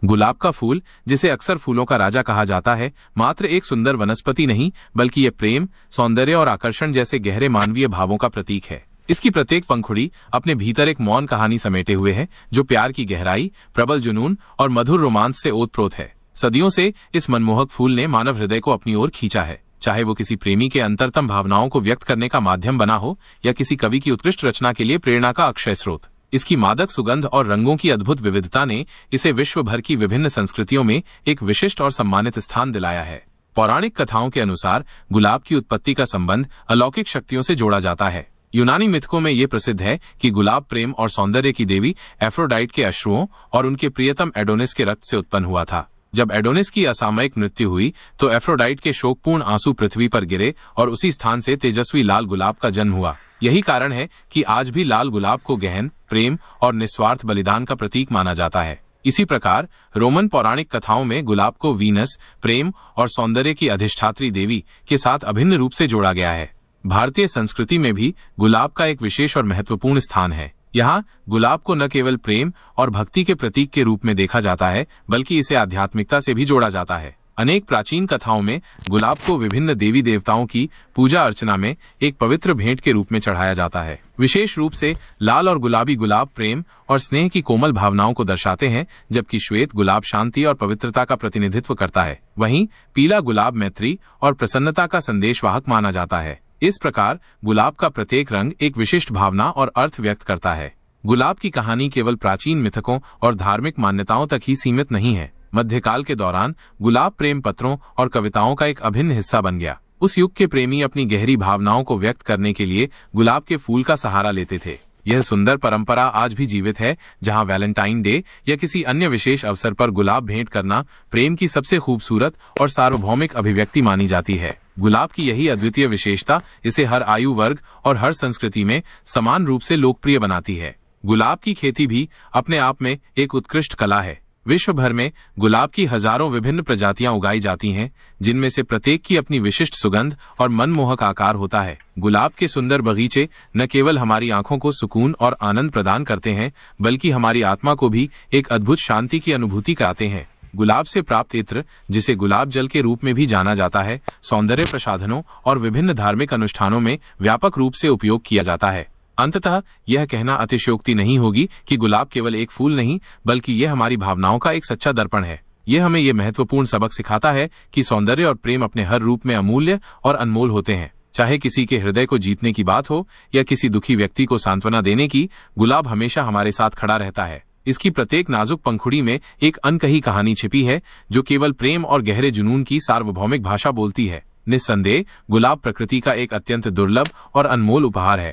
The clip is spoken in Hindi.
गुलाब का फूल, जिसे अक्सर फूलों का राजा कहा जाता है, मात्र एक सुंदर वनस्पति नहीं बल्कि ये प्रेम, सौंदर्य और आकर्षण जैसे गहरे मानवीय भावों का प्रतीक है। इसकी प्रत्येक पंखुड़ी अपने भीतर एक मौन कहानी समेटे हुए है, जो प्यार की गहराई, प्रबल जुनून और मधुर रोमांच से ओतप्रोत है। सदियों से इस मनमोहक फूल ने मानव हृदय को अपनी ओर खींचा है, चाहे वो किसी प्रेमी के अंतरतम भावनाओं को व्यक्त करने का माध्यम बना हो या किसी कवि की उत्कृष्ट रचना के लिए प्रेरणा का अक्षय स्रोत। इसकी मादक सुगंध और रंगों की अद्भुत विविधता ने इसे विश्व भर की विभिन्न संस्कृतियों में एक विशिष्ट और सम्मानित स्थान दिलाया है। पौराणिक कथाओं के अनुसार गुलाब की उत्पत्ति का संबंध अलौकिक शक्तियों से जोड़ा जाता है। यूनानी मिथकों में ये प्रसिद्ध है कि गुलाब प्रेम और सौंदर्य की देवी एफ्रोडाइट के अश्रुओं और उनके प्रियतम एडोनिस के रक्त से उत्पन्न हुआ था। जब एडोनिस की असामयिक मृत्यु हुई तो एफ्रोडाइट के शोकपूर्ण आंसू पृथ्वी पर गिरे और उसी स्थान से तेजस्वी लाल गुलाब का जन्म हुआ। यही कारण है कि आज भी लाल गुलाब को गहन प्रेम और निस्वार्थ बलिदान का प्रतीक माना जाता है। इसी प्रकार रोमन पौराणिक कथाओं में गुलाब को वीनस, प्रेम और सौंदर्य की अधिष्ठात्री देवी के साथ अभिन्न रूप से जोड़ा गया है। भारतीय संस्कृति में भी गुलाब का एक विशेष और महत्वपूर्ण स्थान है। यहाँ गुलाब को न केवल प्रेम और भक्ति के प्रतीक के रूप में देखा जाता है, बल्कि इसे आध्यात्मिकता से भी जोड़ा जाता है। अनेक प्राचीन कथाओं में गुलाब को विभिन्न देवी देवताओं की पूजा अर्चना में एक पवित्र भेंट के रूप में चढ़ाया जाता है। विशेष रूप से लाल और गुलाबी गुलाब प्रेम और स्नेह की कोमल भावनाओं को दर्शाते हैं, जबकि श्वेत गुलाब शांति और पवित्रता का प्रतिनिधित्व करता है। वहीं पीला गुलाब मैत्री और प्रसन्नता का संदेशवाहक माना जाता है। इस प्रकार गुलाब का प्रत्येक रंग एक विशिष्ट भावना और अर्थ व्यक्त करता है। गुलाब की कहानी केवल प्राचीन मिथकों और धार्मिक मान्यताओं तक ही सीमित नहीं है। मध्यकाल के दौरान गुलाब प्रेम पत्रों और कविताओं का एक अभिन्न हिस्सा बन गया। उस युग के प्रेमी अपनी गहरी भावनाओं को व्यक्त करने के लिए गुलाब के फूल का सहारा लेते थे। यह सुंदर परंपरा आज भी जीवित है, जहां वैलेंटाइन डे या किसी अन्य विशेष अवसर पर गुलाब भेंट करना प्रेम की सबसे खूबसूरत और सार्वभौमिक अभिव्यक्ति मानी जाती है। गुलाब की यही अद्वितीय विशेषता इसे हर आयु वर्ग और हर संस्कृति में समान रूप से लोकप्रिय बनाती है। गुलाब की खेती भी अपने आप में एक उत्कृष्ट कला है। विश्व भर में गुलाब की हजारों विभिन्न प्रजातियां उगाई जाती हैं, जिनमें से प्रत्येक की अपनी विशिष्ट सुगंध और मनमोहक आकार होता है। गुलाब के सुंदर बगीचे न केवल हमारी आंखों को सुकून और आनंद प्रदान करते हैं, बल्कि हमारी आत्मा को भी एक अद्भुत शांति की अनुभूति कराते हैं। गुलाब से प्राप्त इत्र, जिसे गुलाब जल के रूप में भी जाना जाता है, सौंदर्य प्रसाधनों और विभिन्न धार्मिक अनुष्ठानों में व्यापक रूप से उपयोग किया जाता है। अंततः यह कहना अतिशयोक्ति नहीं होगी कि गुलाब केवल एक फूल नहीं, बल्कि यह हमारी भावनाओं का एक सच्चा दर्पण है। यह हमें यह महत्वपूर्ण सबक सिखाता है कि सौंदर्य और प्रेम अपने हर रूप में अमूल्य और अनमोल होते हैं। चाहे किसी के हृदय को जीतने की बात हो या किसी दुखी व्यक्ति को सांत्वना देने की, गुलाब हमेशा हमारे साथ खड़ा रहता है। इसकी प्रत्येक नाजुक पंखुड़ी में एक अनकही कहानी छिपी है, जो केवल प्रेम और गहरे जुनून की सार्वभौमिक भाषा बोलती है। निस्संदेह गुलाब प्रकृति का एक अत्यंत दुर्लभ और अनमोल उपहार है।